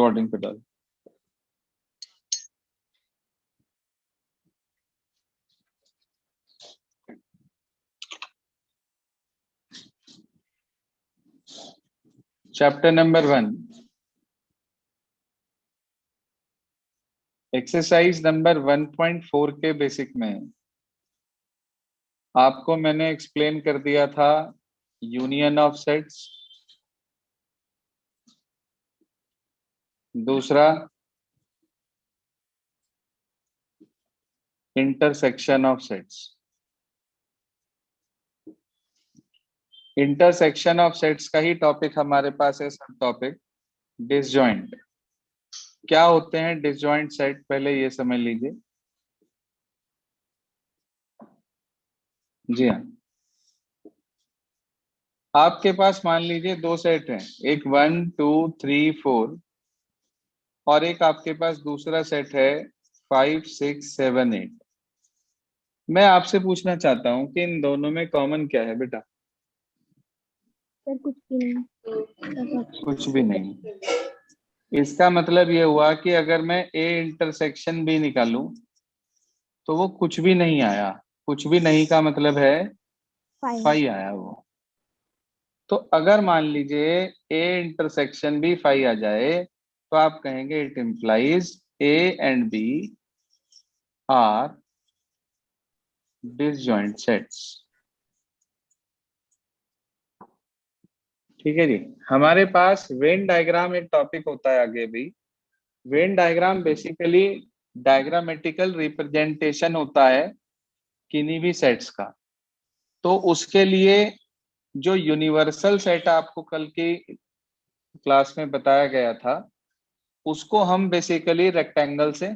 Recording पे डाल। Chapter number 1, exercise number 1.4 के बेसिक में आपको मैंने एक्सप्लेन कर दिया था यूनियन ऑफ सेट्स, दूसरा intersection of sets. Intersection of sets का ही टॉपिक हमारे पास है, सब टॉपिक डिसजॉइंट। क्या होते हैं डिसजॉइंट सेट, पहले ये समझ लीजिए। जी हाँ, आपके पास मान लीजिए दो सेट हैं, एक 1 2 3 4 और एक आपके पास दूसरा सेट है 5 6 7 8। मैं आपसे पूछना चाहता हूं कि इन दोनों में कॉमन क्या है बेटा? सर कुछ भी नहीं। कुछ भी नहीं। इसका मतलब ये हुआ कि अगर मैं ए इंटरसेक्शन बी निकालूं तो वो कुछ भी नहीं आया। कुछ भी नहीं का मतलब है 5 आया वो। तो अगर मान लीजिए ए इंटरसेक्शन बी 5 आ जाए तो आप कहेंगे it implies A and B are disjoint sets. ठीक है जी। हमारे पास वेन डायग्राम एक टॉपिक होता है आगे भी। Venn diagram basically diagrammatical representation होता है किन्हीं भी सेट्स का। तो उसके लिए जो यूनिवर्सल सेट आपको कल की क्लास में बताया गया था उसको हम बेसिकली रेक्टेंगल से,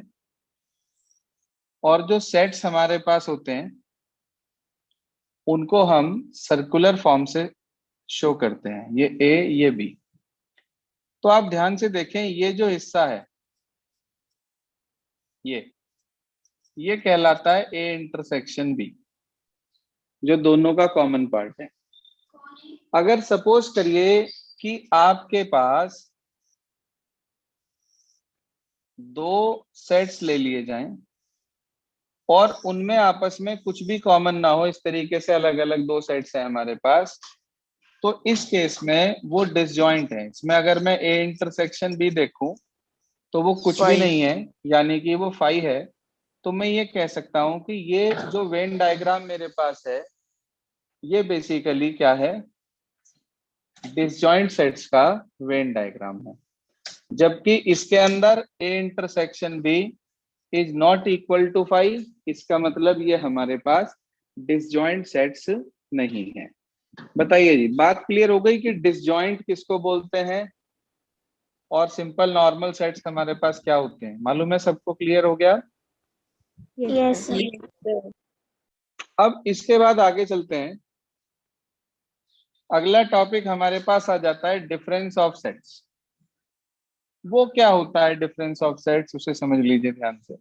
और जो सेट्स हमारे पास होते हैं उनको हम सर्कुलर फॉर्म से शो करते हैं, ये ए ये बी। तो आप ध्यान से देखें, ये जो हिस्सा है ये कहलाता है ए इंटरसेक्शन बी, जो दोनों का कॉमन पार्ट है। अगर सपोज करिए कि आपके पास दो सेट्स ले लिए जाएं और उनमें आपस में कुछ भी कॉमन ना हो, इस तरीके से अलग अलग दो सेट्स हैं हमारे पास, तो इस केस में वो डिसजॉइंट है। इसमें अगर मैं ए इंटरसेक्शन बी देखूं तो वो कुछ भी नहीं है, यानी कि वो 5 है। तो मैं ये कह सकता हूं कि ये जो वेन डायग्राम मेरे पास है ये बेसिकली क्या है, डिसजॉइंट सेट्स का वेन डायग्राम है। जबकि इसके अंदर A intersection B is not equal to 5, इसका मतलब ये हमारे पास डिसजॉइंट सेट्स नहीं है। बताइए जी, बात क्लियर हो गई कि डिसजॉइंट किसको बोलते हैं और सिंपल नॉर्मल सेट्स हमारे पास क्या होते हैं? मालूम है सबको? क्लियर हो गया? यस अब इसके बाद आगे चलते हैं। अगला टॉपिक हमारे पास आ जाता है डिफरेंस ऑफ सेट्स। वो क्या होता है डिफरेंस ऑफ सेट्स, उसे समझ लीजिए ध्यान से।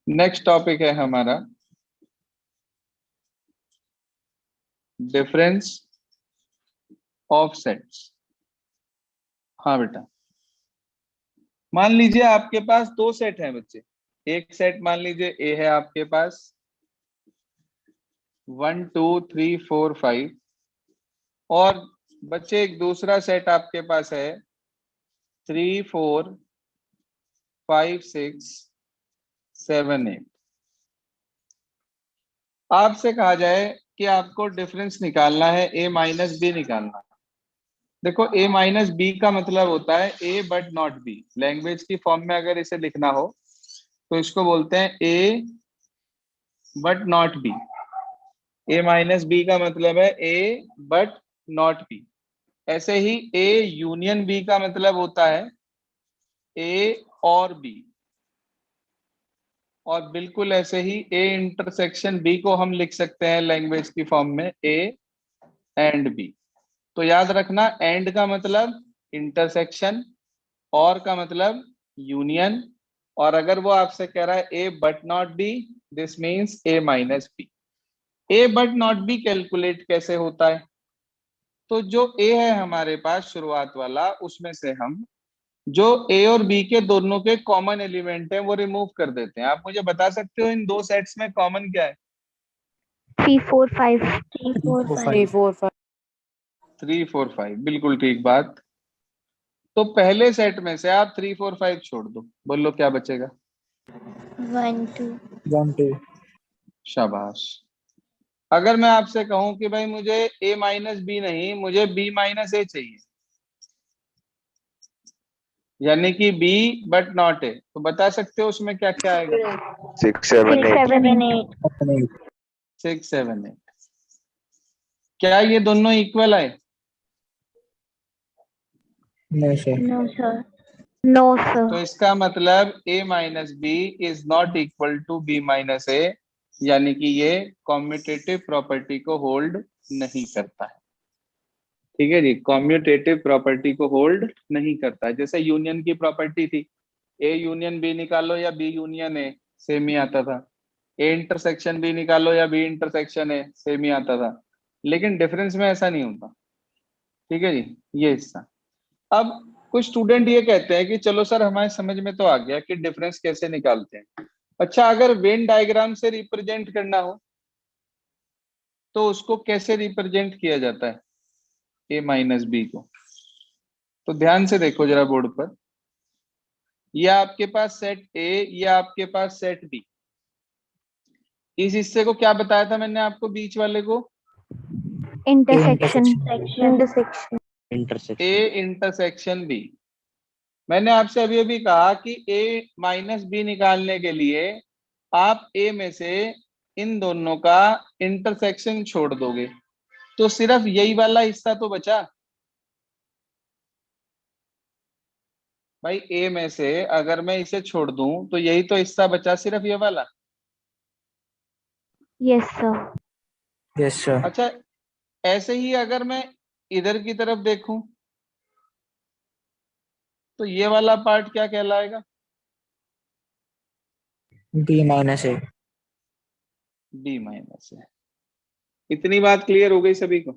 नेक्स्ट टॉपिक है हमारा डिफरेंस ऑफ सेट्स। हाँ बेटा, मान लीजिए आपके पास दो सेट हैं बच्चे। एक सेट मान लीजिए ए है आपके पास 1 2 3 4 5, और बच्चे एक दूसरा सेट आपके पास है 3 4 5 6 7 8। आपसे कहा जाए कि आपको डिफरेंस निकालना है, ए माइनस बी निकालना है। देखो, ए माइनस बी का मतलब होता है A but not B. Language की फॉर्म में अगर इसे लिखना हो तो इसको बोलते हैं A but not B. A minus B का मतलब है ए बट नॉट बी। ऐसे ही ए यूनियन बी का मतलब होता है ए और बी। और बिल्कुल ऐसे ही ए इंटरसेक्शन बी को हम लिख सकते हैं लैंग्वेज की फॉर्म में ए एंड बी। तो याद रखना, एंड का मतलब इंटरसेक्शन, और का मतलब यूनियन। और अगर वो आपसे कह रहा है A but not B, this means A minus B. A but not B calculate कैसे होता है? तो जो ए है हमारे पास शुरुआत वाला, उसमें से हम जो ए और बी के दोनों के कॉमन एलिमेंट है वो रिमूव कर देते हैं। आप मुझे बता सकते हो इन दो सेट्स में कॉमन क्या है? 3 4 5 3 4 3 5 4 5 3 4 5, बिल्कुल ठीक बात। तो पहले सेट में से आप 3 4 5 छोड़ दो, बोलो क्या बचेगा? 1 2 1 2 शाबाश। अगर मैं आपसे कहूं कि भाई मुझे ए माइनस बी नहीं, मुझे बी माइनस ए चाहिए, यानी कि बी बट नॉट ए, तो बता सकते हो उसमें क्या क्या आएगा? 6 7 6 8 7 8 6 7 8। क्या ये दोनों इक्वल आए? No sir. No sir, no तो सर। इसका मतलब a minus B is not equal to B minus A, यानी कि ये कॉम्यूटेटिव प्रॉपर्टी को होल्ड नहीं करता है। ठीक है जी, कॉम्यूटेटिव प्रॉपर्टी को होल्ड नहीं करता है। जैसे यूनियन की प्रॉपर्टी थी, ए यूनियन बी निकालो या बी यूनियन ए, सेम ही आता था। ए इंटरसेक्शन बी निकालो या बी इंटरसेक्शन ए, सेम ही आता था। लेकिन डिफरेंस में ऐसा नहीं होता। ठीक है जी, ये हिस्सा। अब कुछ स्टूडेंट ये कहते हैं कि चलो सर हमारे समझ में तो आ गया कि डिफरेंस कैसे निकालते हैं। अच्छा, अगर वेन डायग्राम से रिप्रेजेंट करना हो तो उसको कैसे रिप्रेजेंट किया जाता है ए माइनस बी को? तो ध्यान से देखो जरा बोर्ड पर, ये आपके पास सेट ए, ये आपके पास सेट बी। इस हिस्से को क्या बताया था मैंने आपको, बीच वाले को? Intersection intersection A intersection B. मैंने आपसे अभी अभी कहा कि ए माइनस बी निकालने के लिए आप ए में से इन दोनों का इंटरसेक्शन छोड़ दोगे, तो सिर्फ यही वाला हिस्सा तो बचा। भाई ए में से अगर मैं इसे छोड़ दूं तो यही तो हिस्सा बचा, सिर्फ ये वाला। Yes sir. Yes sir. अच्छा, ऐसे ही अगर मैं इधर की तरफ देखूं तो ये वाला पार्ट क्या कहलाएगा? बी माइनस ए। बी माइनस है। इतनी बात क्लियर हो गई सभी को?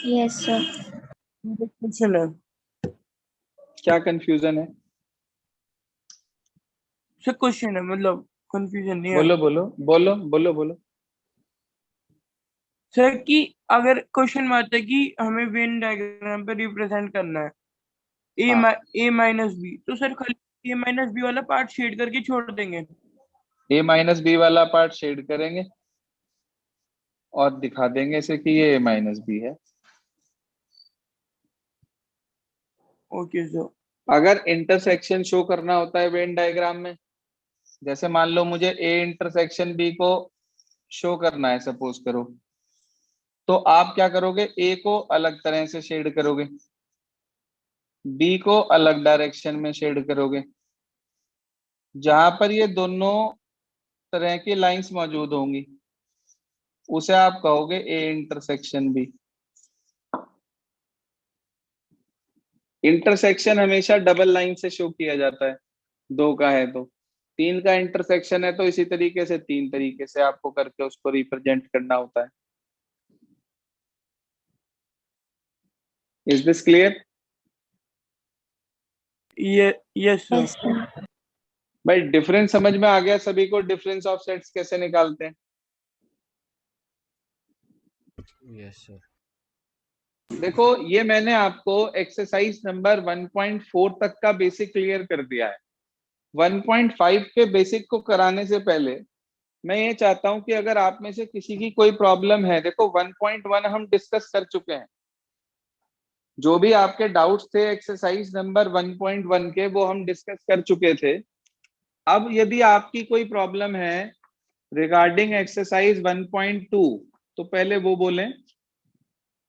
Yes sir. क्वेश्चन है क्या कंफ्यूजन है? सर, क्वेश्चन है, मतलब कंफ्यूजन नहीं है बोलो बोलो बोलो बोलो बोलो। सर कि अगर क्वेश्चन में आता है कि हमें वेन डायग्राम पे रिप्रेजेंट करना है हाँ, ए माइनस बी, तो सर खाली ए माइनस बी वाला पार्ट शेड करके छोड़ देंगे। ए माइनस बी वाला पार्ट शेड करेंगे और दिखा देंगे इसे कि ये ए माइनस बी है। Okay sir. अगर इंटरसेक्शन शो करना होता है वेन डायग्राम में, जैसे मान लो मुझे ए इंटरसेक्शन बी को शो करना है, सपोज करो, तो आप क्या करोगे? ए को अलग तरह से शेड करोगे, बी को अलग डायरेक्शन में शेड करोगे। जहां पर ये दोनों तरह की लाइंस मौजूद होंगी उसे आप कहोगे ए इंटरसेक्शन बी। इंटरसेक्शन हमेशा डबल लाइन से शो किया जाता है, दो का है तो। तीन का इंटरसेक्शन है तो इसी तरीके से तीन तरीके से आपको करके उसको रिप्रेजेंट करना होता है। Is this clear? ये यस सर। Yes sir. भाई डिफरेंस समझ में आ गया सभी को? डिफरेंस ऑफ सेट्स कैसे निकालते हैं? Yes sir. देखो, ये मैंने आपको एक्सरसाइज नंबर 1.4 तक का बेसिक क्लियर कर दिया है। 1.5 के बेसिक को कराने से पहले मैं ये चाहता हूं कि अगर आप में से किसी की कोई प्रॉब्लम है, देखो 1.1 हम डिस्कस कर चुके हैं। जो भी आपके डाउट्स थे एक्सरसाइज नंबर 1.1 के, वो हम डिस्कस कर चुके थे। अब यदि आपकी कोई प्रॉब्लम है रिगार्डिंग एक्सरसाइज 1.2, तो पहले वो बोलें।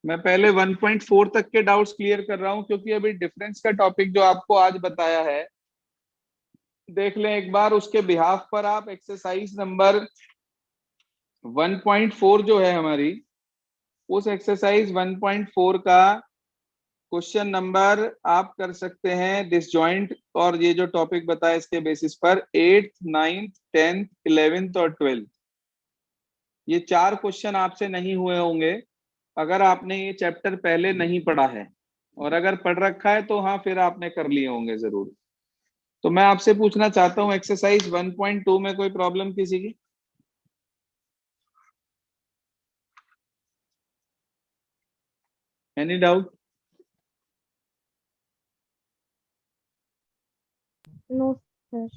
मैं पहले 1.4 तक के डाउट्स क्लियर कर रहा हूं, क्योंकि अभी डिफरेंस का टॉपिक जो आपको आज बताया है, देख लें एक बार उसके बिहाफ पर आप एक्सरसाइज नंबर 1.4 जो है हमारी, उस एक्सरसाइज 1.4 का क्वेश्चन नंबर आप कर सकते हैं डिसजॉइंट, और ये जो टॉपिक बताया इसके बेसिस पर 8th 9th 10th 11th और 12th, ये चार क्वेश्चन आपसे नहीं हुए होंगे अगर आपने ये चैप्टर पहले नहीं पढ़ा है, और अगर पढ़ रखा है तो हाँ फिर आपने कर लिए होंगे जरूर। तो मैं आपसे पूछना चाहता हूँ एक्सरसाइज 1.2 में कोई प्रॉब्लम किसी की? Any doubt? No sir.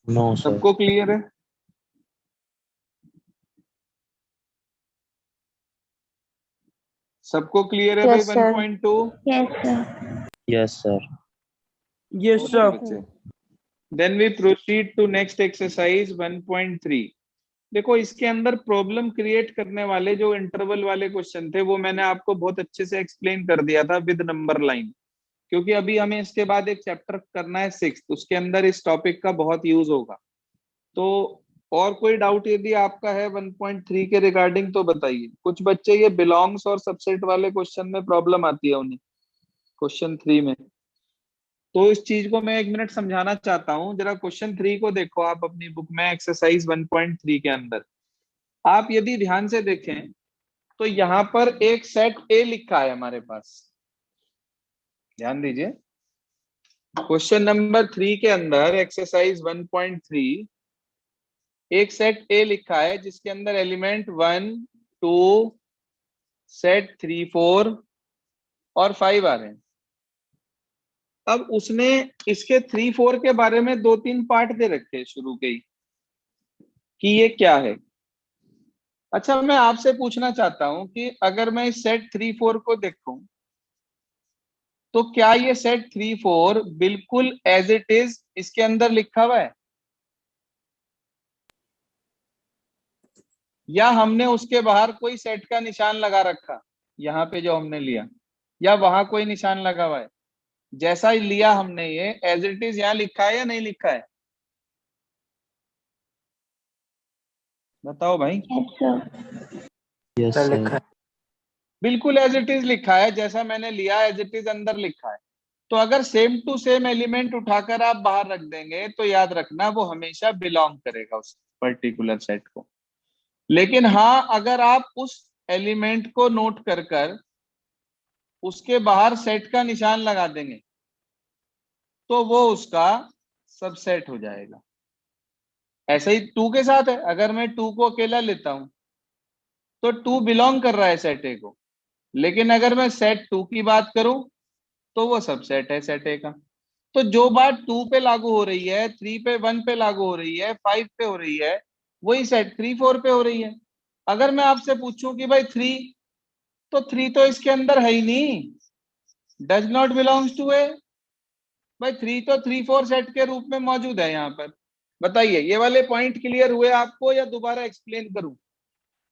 No sir. सबको क्लियर है? सबको क्लियर है भाई? Yes, sir. 1.2? Yes sir. Yes sir. Yes okay sir. बच्चे, then we proceed to next exercise 1.3। देखो इसके अंदर प्रॉब्लम क्रिएट करने वाले जो इंटरवल वाले क्वेश्चन थे वो मैंने आपको बहुत अच्छे से एक्सप्लेन कर दिया था विद नंबर लाइन, क्योंकि अभी हमें इसके बाद एक चैप्टर करना है 6, उसके अंदर इस टॉपिक का बहुत यूज होगा। तो और कोई डाउट यदि आपका है 1.3 के रिगार्डिंग तो बताइए। कुछ बच्चे ये बिलोंग्स और सबसेट वाले क्वेश्चन में प्रॉब्लम आती है उन्हें, क्वेश्चन 3 में। तो इस चीज को मैं 1 मिनट समझाना चाहता हूँ। जरा क्वेश्चन 3 को देखो आप अपनी बुक में, एक्सरसाइज 1.3 के अंदर। आप यदि ध्यान से देखें तो यहाँ पर एक सेट ए लिखा है हमारे पास, ध्यान दीजिए। क्वेश्चन नंबर 3 के अंदर एक्सरसाइज 1.3 एक सेट ए लिखा है जिसके अंदर एलिमेंट 1, 2, सेट 3, 4 और 5 आ रहे हैं। अब उसने इसके 3, 4 के बारे में 2-3 पार्ट दे रखे हैं शुरू के ही कि ये क्या है। अच्छा, मैं आपसे पूछना चाहता हूं कि अगर मैं इस सेट 3, 4 को देखूं तो क्या ये सेट 3, 4 बिल्कुल एज इट इज इसके अंदर लिखा हुआ है, या हमने उसके बाहर कोई सेट का निशान लगा रखा यहाँ पे जो हमने लिया, या वहां कोई निशान लगा हुआ है? जैसा ही लिया हमने ये एज इट इज यहाँ लिखा है या नहीं लिखा है? बताओ भाई। Yes sir. Yes sir sir. लिखा है। बिल्कुल एज इट इज लिखा है, जैसा मैंने लिया एज इट इज अंदर लिखा है। तो अगर सेम टू सेम एलिमेंट उठाकर आप बाहर रख देंगे तो याद रखना वो हमेशा बिलोंग करेगा उस पर्टिकुलर सेट को। लेकिन हाँ, अगर आप उस एलिमेंट को नोट कर कर उसके बाहर सेट का निशान लगा देंगे तो वो उसका सबसेट हो जाएगा। ऐसे ही 2 के साथ है, अगर मैं 2 को अकेला लेता हूं तो 2 बिलोंग कर रहा है सेट ए को, लेकिन अगर मैं सेट 2 की बात करूं तो वो सबसेट है सेट ए का। तो जो बात 2 पे लागू हो रही है, 3 पे, 1 पे लागू हो रही है, 5 पे हो रही है, वही सेट 3, 4 पे हो रही है। अगर मैं आपसे पूछूं कि भाई 3, तो 3 तो इसके अंदर है ही नहीं, डज नॉट बिलोंग्स टू ए। भाई 3 तो 3, 4 सेट के रूप में मौजूद है यहाँ पर। बताइए ये वाले पॉइंट क्लियर हुए आपको या दोबारा एक्सप्लेन करूं?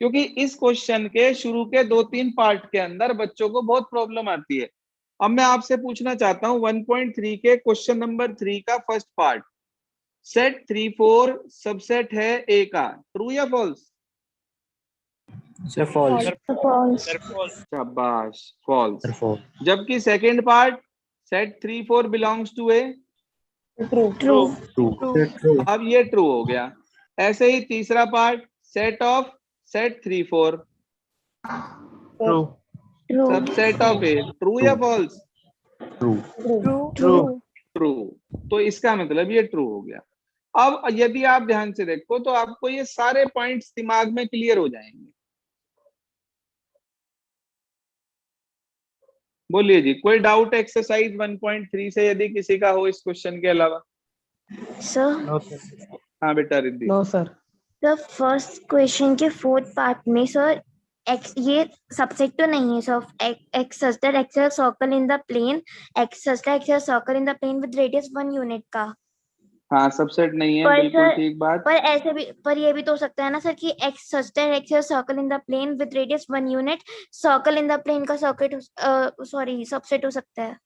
क्योंकि इस क्वेश्चन के शुरू के 2-3 पार्ट के अंदर बच्चों को बहुत प्रॉब्लम आती है। अब मैं आपसे पूछना चाहता हूं 1.3 के क्वेश्चन नंबर 3 का फर्स्ट पार्ट, सेट 3, 4 सबसेट है ए का, ट्रू या फॉल्स? Sir false. फॉल्स। शाबाश, फॉल्स। Sir false. जबकि second part, set 3, 4 belongs to A, true. True. True. अब ये ट्रू हो गया। ऐसे ही तीसरा part, set of set 3, 4 true. True. Subset of A, true या फॉल्स? ट्रू। ट्रू। ट्रू। तो इसका मतलब ये ट्रू हो गया। अब यदि आप ध्यान से देखो तो आपको ये सारे पॉइंट्स दिमाग में क्लियर हो जाएंगे। बोलिए जी, कोई डाउट एक्सरसाइज 1.3 से यदि किसी का हो इस क्वेश्चन के अलावा? Sir no sir. हाँ बेटा Riddhi. No sir. The first question के फोर्थ पार्ट में सर एक्स ये सबसेट तो नहीं है sir. X such that X have circle in the plane, X such that X have circle in the plane with radius 1 unit का। हाँ subset नहीं है, पर बिल्कुल सर ठीक बात। पर ऐसे भी पर ये भी तो हो सकता है ना सर कि X such that X have circle in the plane with radius 1 unit, circle in the plane का सर्किट सॉरी सबसेट हो सकता है।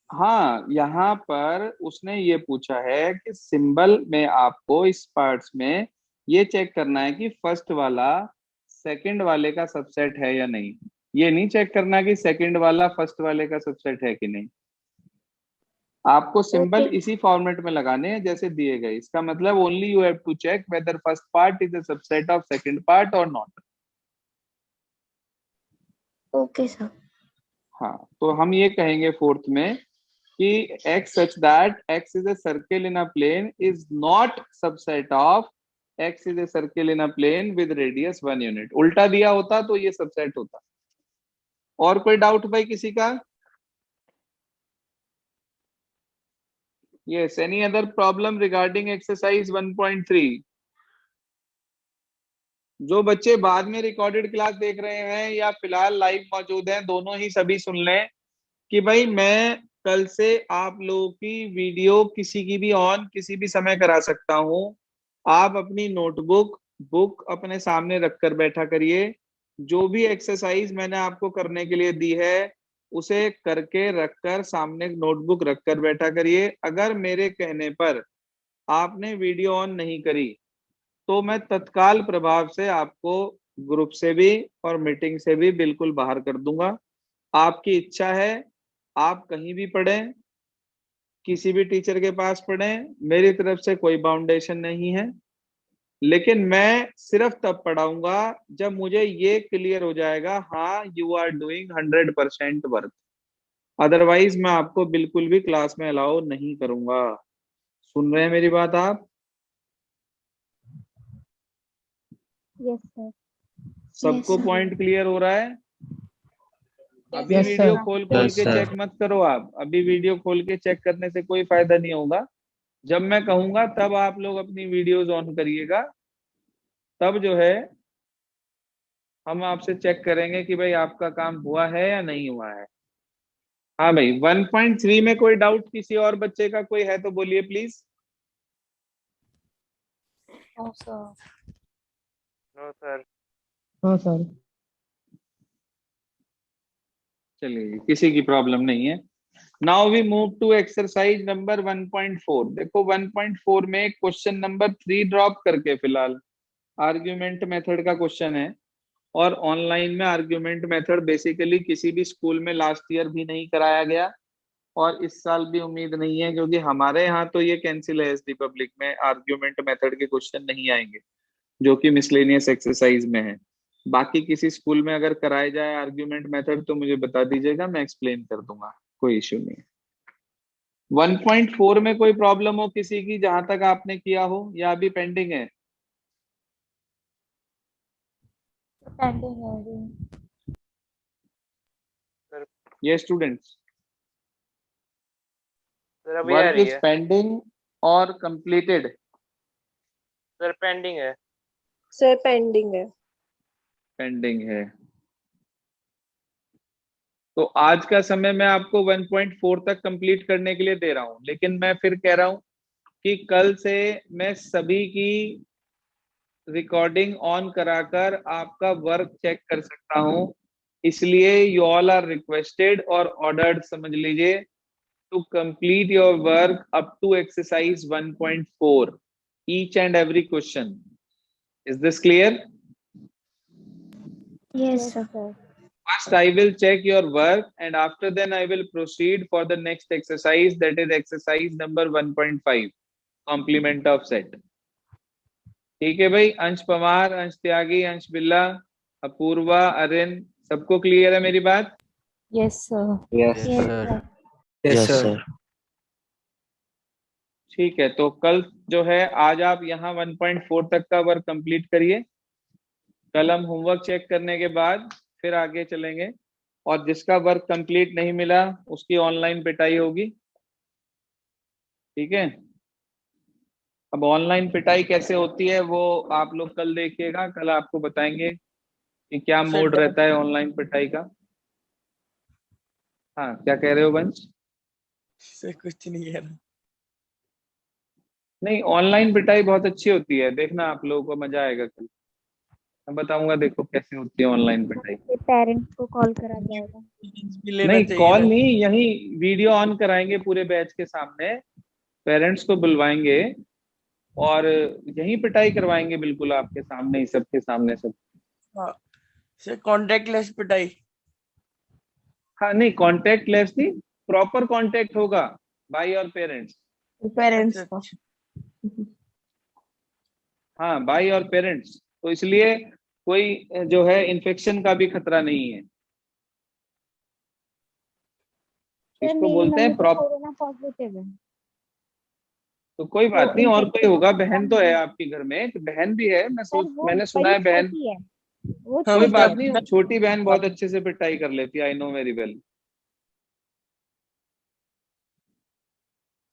हाँ, यहाँ पर उसने ये पूछा है कि सिंबल में आपको इस पार्ट्स में ये चेक करना है कि फर्स्ट वाला सेकंड वाले का सबसेट है या नहीं। ये नहीं चेक करना कि सेकंड वाला फर्स्ट वाले का सबसेट है कि नहीं। आपको सिंबल Okay. इसी फॉर्मेट में लगाने हैं जैसे दिए गए। इसका मतलब only you have to check whether first part is a subset of second part और नॉट। Okay sir. हाँ, तो हम ये कहेंगे फोर्थ में कि x such that x is a circle in a plane is not subset of x is a circle in a plane with radius 1 unit। उल्टा दिया होता तो ये सबसेट होता। और कोई डाउट भाई किसी का? Yes, any other problem regarding exercise 1.3? जो बच्चे बाद में रिकॉर्डेड क्लास देख रहे हैं या फिलहाल लाइव मौजूद हैं, दोनों ही सभी सुन लें कि भाई मैं कल से आप लोगों की वीडियो किसी की भी ऑन किसी भी समय करा सकता हूं। आप अपनी नोटबुक बुक अपने सामने रखकर बैठा करिए। जो भी एक्सरसाइज मैंने आपको करने के लिए दी है उसे करके रखकर सामने नोटबुक रखकर बैठा करिए। अगर मेरे कहने पर आपने वीडियो ऑन नहीं करी तो मैं तत्काल प्रभाव से आपको ग्रुप से भी और मीटिंग से भी बिल्कुल बाहर कर दूंगा। आपकी इच्छा है आप कहीं भी पढ़ें, किसी भी टीचर के पास पढ़ें, मेरी तरफ से कोई बाउंडेशन नहीं है। लेकिन मैं सिर्फ तब पढ़ाऊंगा जब मुझे ये क्लियर हो जाएगा हाँ you are doing 100% work. Otherwise मैं आपको बिल्कुल भी क्लास में अलाउ नहीं करूंगा। सुन रहे हैं मेरी बात आप? Yes sir. सबको Yes, sir. पॉइंट क्लियर हो रहा है? अभी Yes, वीडियो sir. खोल Yes, के sir. चेक मत करो। आप अभी वीडियो खोल के चेक करने से कोई फायदा नहीं होगा। जब मैं कहूंगा तब आप लोग अपनी वीडियोस ऑन करिएगा। तब जो है हम आपसे चेक करेंगे कि भाई आपका काम हुआ है या नहीं हुआ है। हाँ भाई, 1.3 में कोई डाउट किसी और बच्चे का कोई है तो बोलिए please. No sir. No, sir. हाँ सर। चलिए, किसी की प्रॉब्लम नहीं है। Now we move to exercise number 1.4। देखो 1.4 में क्वेश्चन नंबर 3 ड्रॉप करके फिलहाल आर्ग्यूमेंट मेथड का क्वेश्चन है। और ऑनलाइन में आर्ग्यूमेंट मेथड बेसिकली किसी भी स्कूल में लास्ट ईयर भी नहीं कराया गया और इस साल भी उम्मीद नहीं है, क्योंकि हमारे यहाँ तो ये कैंसिल है। एसडी पब्लिक में आर्ग्यूमेंट मेथड के क्वेश्चन नहीं आएंगे जो कि मिसलेनियस एक्सरसाइज में है। बाकी किसी स्कूल में अगर कराया जाए आर्ग्यूमेंट मेथड तो मुझे बता दीजिएगा, मैं एक्सप्लेन कर दूंगा, कोई इश्यू नहीं है। 1.4 में कोई प्रॉब्लम हो किसी की जहां तक आपने किया हो या अभी पेंडिंग है? पेंडिंग है अभी। ये स्टूडेंट्स सर अभी आ वर्क रही इज है। पेंडिंग और कंप्लीटेड? सर पेंडिंग है। सर पेंडिंग है। पेंडिंग है। तो आज का समय मैं आपको 1.4 तक कंप्लीट करने के लिए दे रहा हूं, लेकिन मैं फिर कह रहा हूं कि कल से मैं सभी की रिकॉर्डिंग ऑन कराकर आपका वर्क चेक कर सकता हूं। इसलिए यू ऑल आर रिक्वेस्टेड और ऑर्डर्ड, समझ लीजिए, to complete your work up to exercise 1.4 each and every question. Is this clear? Yes sir. First, I will check your work and after then I will proceed for the next exercise, that is exercise number 1.5, complement of set. ठीक है भाई। अंश पवार, अंश त्यागी, अंश बिल्ला, अपूर्वा, अरिन, सबको clear है मेरी बात? Yes sir. Yes, sir. Yes, sir. ठीक है, तो कल जो है आज आप यहाँ 1.4 तक का वर्क कंप्लीट करिए। कल हम होमवर्क चेक करने के बाद फिर आगे चलेंगे और जिसका वर्क कंप्लीट नहीं मिला उसकी ऑनलाइन पिटाई होगी। ठीक है? अब ऑनलाइन पिटाई कैसे होती है वो आप लोग कल देखिएगा। कल आपको बताएंगे कि क्या मोड रहता है ऑनलाइन पिटाई का। हाँ, क्या कह रहे हो वंश? सर कुछ नहीं कह रहा। नहीं, ऑनलाइन पिटाई बहुत अच्छी होती है, देखना आप लोगों को मजा आएगा। कल मैं बताऊंगा, देखो कैसे होती है ऑनलाइन पिटाई। पेरेंट्स को कॉल करा जाएगा। भी लेना नहीं, चाहिए कॉल था। नहीं, यही वीडियो ऑन कराएंगे पूरे बैच के सामने, पेरेंट्स को बुलवाएंगे और यही पिटाई करवाएंगे बिल्कुल आपके सामने ही, सबके सामने सब। हाँ सर, कॉन्टेक्ट लेस पिटाई। हाँ नहीं, कॉन्टेक्ट लेस नहीं, प्रॉपर कॉन्टेक्ट होगा बाय और पेरेंट्स। पेरेंट्स को। हाँ, बाय और पेरेंट्स, तो इसलिए कोई जो है इन्फेक्शन का भी खतरा नहीं है। इसको बोलते हैं प्रॉप। कोरोना पॉजिटिव है। तो कोई बात तो नहीं, और कोई infection होगा, का बहन तो है आपके घर में, एक बहन भी है, मैंने सुना है बहन। छोटी है, वो कोई छोटी बात है। नहीं, छोटी बहन बहुत अच्छे से पिटाई कर लेती है, आई नो वेरी वेल।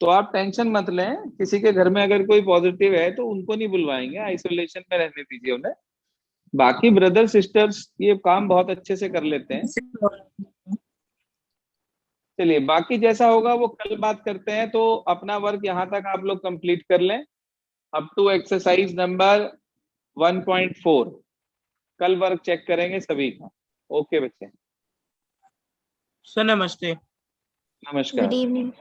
तो आप टेंशन मत लें, किसी के घर में अगर कोई पॉजिटिव है तो उनको नहीं बुलवाएंगे, आइसोलेशन में रहने दीजिए उन्हें। बाकी ब्रदर सिस्टर्स ये काम बहुत अच्छे से कर लेते हैं। चलिए, बाकी जैसा होगा वो कल बात करते हैं। तो अपना वर्क यहाँ तक आप लोग कंप्लीट कर लें, अप टू एक्सरसाइज नंबर 1.4। कल वर्क चेक करेंगे सभी का। ओके बच्चे, सर नमस्ते। नमस्कार। Good evening.